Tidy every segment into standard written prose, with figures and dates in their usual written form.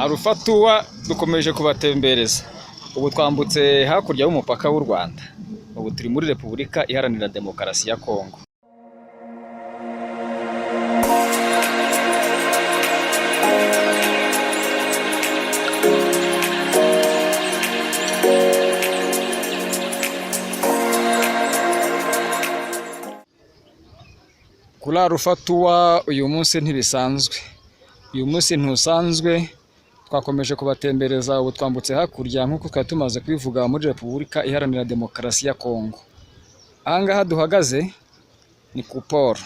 Alpha Tour dukomeje kubatembereza. Ubu twambutse hakurya y'umupaka w'u Rwanda. Ubu turi muri Repubulika Iharanira Demokarasi ya Kongo. Kuri Alpha Tour uyu munsi ntibisanzwe. Uyu munsi ntusanzwe, twakomeje kubatembereza. Ubu twambutse hakurya nk'uko twari tumaze kwivuga muri Repubulika Iharanira Demokarasi ya Kongo. Ahangaha duhagaze ni ku poro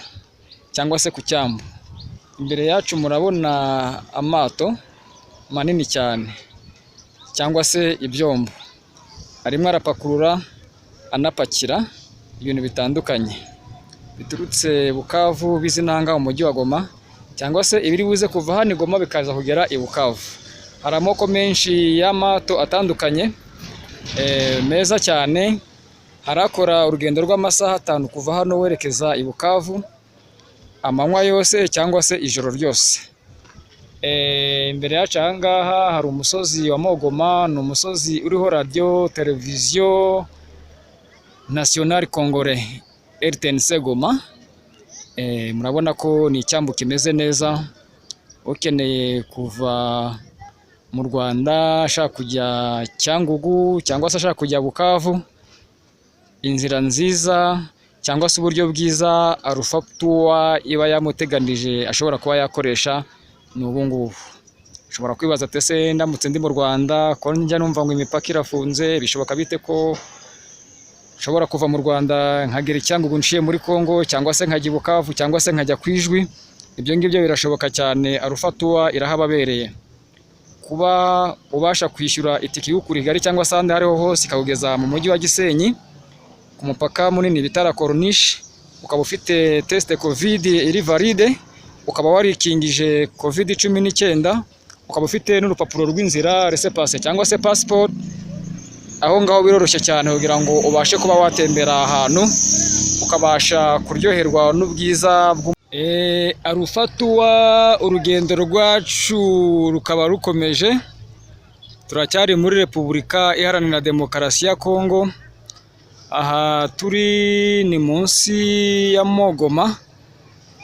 cyangwa se ku cyambu. Imbere yacu murabona amato manini cyane cyangwa se ibyombo. Arimo arapakurura anapakira ibintu bitandukanye biturutse Bukavu bizinanga umujyi wa Goma, cyangwa se ibiri buze kuva hano Goma bikaza kugera i Bukavu. Hari amoko menshi y'amato atandukanye meza cyane. Harakora urugendo rw'amasaha 5 kuva hano werekeza i Bukavu, amanywa yose cyangwa se ijoro ryose. Imbere yacu ahangaha hari umusozi wa Mogoma, ni umusozi uriho radio televiziyo National Congolais RTNC Goma. Murabona ko ni icyambu kimeze neza. Ukeneye kuva mu Rwanda ashaka kujya Cyangugu cyangwa se ashaka kujya Bukavu, inzira nziza cyangwa se uburyo bwiza Alpha Tour iba yamuteganije ashobora kuba yakoresha ni ubu ngubu. Ushobora kwibaza ese ndamutse ndi mu Rwanda ko njya numva ngo imipaka irafunze, bishoboka bite ko ushobora kuva mu Rwanda nkagera Cyangugu nshiye muri Kongo, cyangwa se nkajya Bukavu, cyangwa se nkajya Kwijwi? Ibyo ngibyo birashoboka cyane. Alpha Tour irahababereye. Kuba ubasha kwishyura itiki y'ukuri Kigali cyangwa se ahandi hariho hose ikakugeza mu mujyi wa Gisenyi ku mupaka munini bitara Corniche, ukaba ufite test covid iri valide, ukaba warikingije covid-19, ukaba ufite n'urupapuro rw'inzira laissez-passer cyangwa se passport. Aho ngaho biroroshye cyane kugira ngo ubashe kuba watembera ahantu ukabasha kuryoherwa n'ubwiza bw'u Alpha Tour. Urugendo rwacu rukaba rukomeje. Turacyari muri Repubulika Iharanira Demokarasi ya Kongo. Aha turi ni munsi ya Mogoma.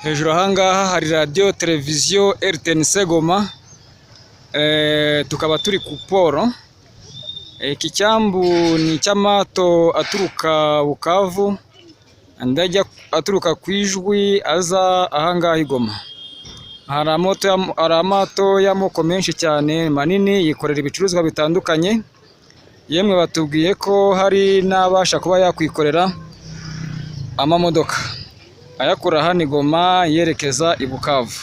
Hejuru ahangaha hari radio televiziyo RTNC Goma. Tukaba turi ku poro. Iki cyambu ni cy'amato aturuka Bukavu andajya aturuka Kwijwi aza ahangaha i Goma. Hari amato y'amoko menshi cyane manini yikorera ibicuruzwa bitandukanye. Yemwe batubwiye ko hari n'abasha kuba yakwikorera amamodoka ayakura hano i Goma yerekeza i Bukavu.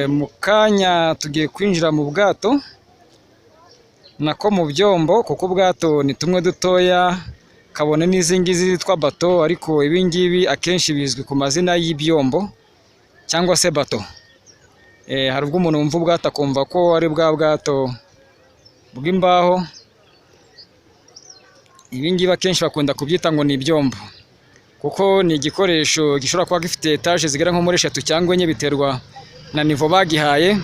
Mu kanya tugiye kwinjira mu bwato nako mu byombo, kuko ubwato ni tumwe dutoya kabone n'izi ngizi zitwa bato, ariko ibi ngibi akenshi bizwi ku mazina y'ibyombo cyangwa se bato. Hari ubwo umuntu wumva ubwato akumva ko ari bwa bwato bw'imbaho. Ibi ngibi akenshi bakunda kubyita ngo ni ibyombo, kuko ni igikoresho gishobora kuba gifite etaje zigera nko muri 3 cyangwa 4 biterwa na nivo bagihaye.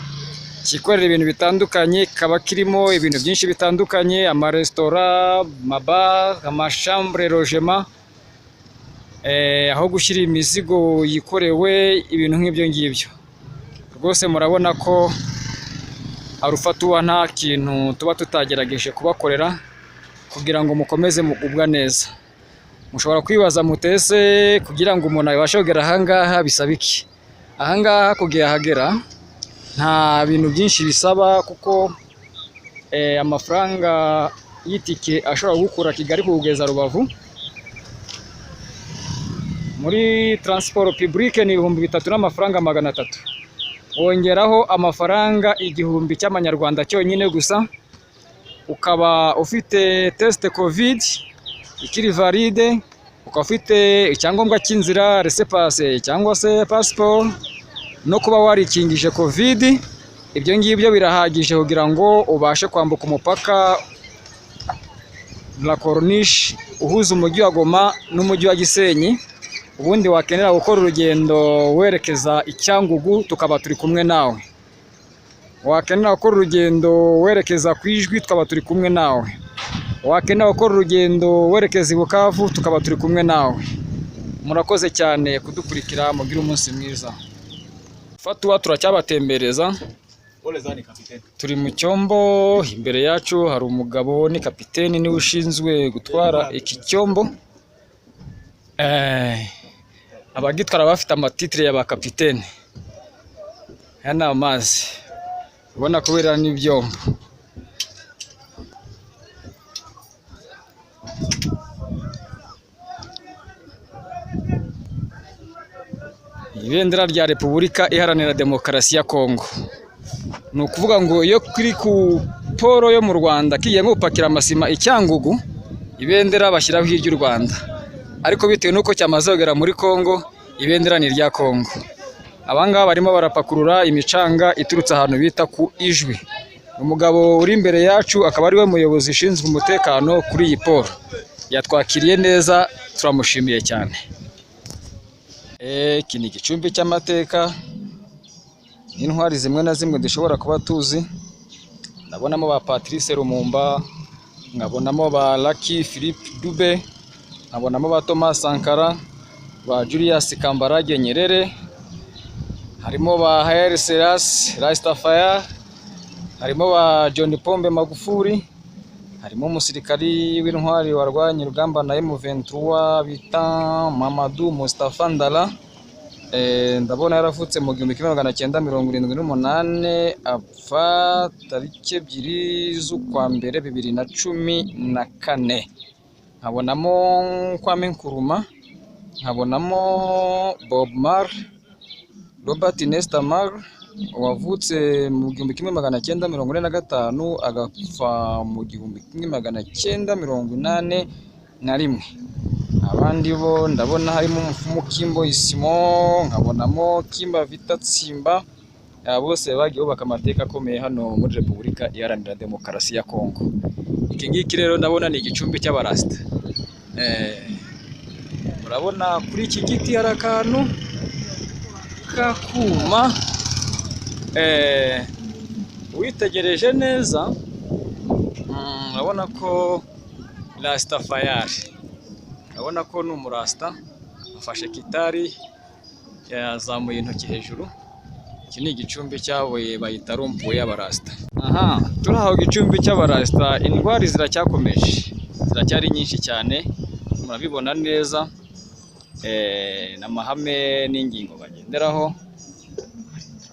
Kikorera ibintu bitandukanye, kaba kirimo ibintu byinshi bitandukanye: amaresitora, amabar, amashambre logement, aho gushyira imizigo yikorewe, ibintu nk'ibyo ngibyo. Rwose murabona ko Alpha Tour nta kintu tuba tutagerageje kubakorera kugira ngo mukomeze mugubwa neza. Mushobora kwibaza mutese kugira ngo umuntu abashe kugera ahangaha bisaba iki? Ahangaha kugira hagera nta bintu byinshi bisaba, kuko amafaranga y'itike ashobora gukura Kigali kugeza Rubavu muri transport public ni 3,000 n'amafaranga 300. Wongeraho amafaranga 1,000 cy'amanyarwanda cyonyine gusa, ukaba ufite test covid ikiri valide, ukaba ufite icyangombwa cy'inzira laissez-passer cyangwa se passport, no kuba warikingije covid. Ibyo ngibyo birahagije kugira ngo ubashe kwambuka umupaka la Corniche uhuza umujyi wa Goma n'umujyi wa Gisenyi. ubundi wakenera gukora urugendo werekeza i Cyangugu tukaba turi kumwe nawe. wakenera gukora urugendo werekeza ku Ijwi tukaba turi kumwe nawe, wakenera gukora urugendo werekeza i Bukavu tukaba turi kumwe nawe. Murakoze cyane kudukurikira, mugire umunsi mwiza. Fatuwa turacyabatembereza, turi mu cyombo, imbere yacu hari umugabo ni kapiteni niwe ushinzwe gutwara iki cyombo. Abagitwara bafite amatitire ya ba kapiteni. Aya ni amazi ubona kubera n'ibyombo. Ibendera rya Repubulika Iharanira Demokarasi ya Kongo. Ni ukuvuga ngo iyo kiri ku poro yo mu Rwanda kigiye nko gupakira amasima Icyangugu, ibendera bashyiraho iry'u Rwanda, ariko bitewe n'uko cyamaze kugera muri Kongo, ibendera ni irya Kongo. Abangaba barimo barapakurura imicanga iturutse ahantu bita ku Ijwi. Umugabo uri imbere yacu akaba ari we muyobozi ushinzwe umutekano kuri iyi poro, yatwakiriye neza, turamushimiye cyane. Iki ni igicumbi cy'amateka, intwari zimwe na zimwe dushobora kuba tuzi. Ndabonamo ba Patrice Lumumba, nkabonamo ba Lucky Philippe Dube, nkabonamo ba Thomas Sankara, ba Julius Kambarage Nyerere, harimo ba Haile Selassie Rastafari, harimo ba John Pombe Magufuli, harimo umusirikari w'intwari warwanye urugamba na M23 bita Mamadou Mustafa Ndala. Ndabona yaravutse mu 1978 apfa tariki 2 z'ukwa mbere 2014. Nkabonamo Kwame Nkrumah, nkabonamo Bob Marley, Robert Nesta Marley wavutse mu 1945 agapfa mu 1981. Abandi bo ndabona harimo Umupfumu Kimbo Isimo, nkabonamo Kimba Vitatsimba. Bose bagiye bubaka amateka akomeye hano muri Repubulika Iharanira Demokarasi ya Kongo. Iki ngiki rero ndabona ni igicumbi cy'abarasta. Murabona kuri iki giti hari akantu kakuma, witegereje neza urabona ko Rastafari, urabona ko ni umurasta, afashe kitari yazamuye intoki hejuru. Iki ni igicumbi cyawe bayita rompuwe y'abarasta. Turi aho igicumbi cy'abarasta, indwara ziracyakomeje, ziracyari nyinshi cyane, murabibona neza. N'amahame n'ingingo bagenderaho,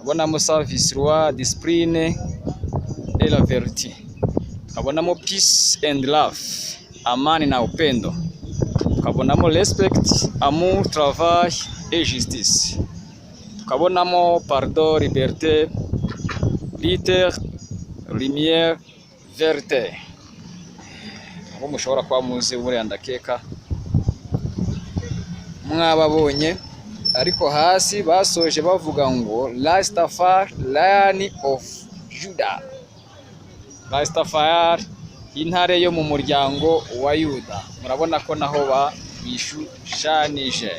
abonamo service roi, discipline et la vertu, abonamo peace and love, amani na upendo, tukabonamo respect, amour, travail et justice, tukabonamo pardon, liberté, liter, lumière, vérité. Abo mushobora kuba muzi buriya ndakeka mwababonye, ariko hasi basoje bavuga ngo Rastafari Lion of Judah, Rastafari intare yo mu muryango wa Yuda. Murabona ko naho babishushanije.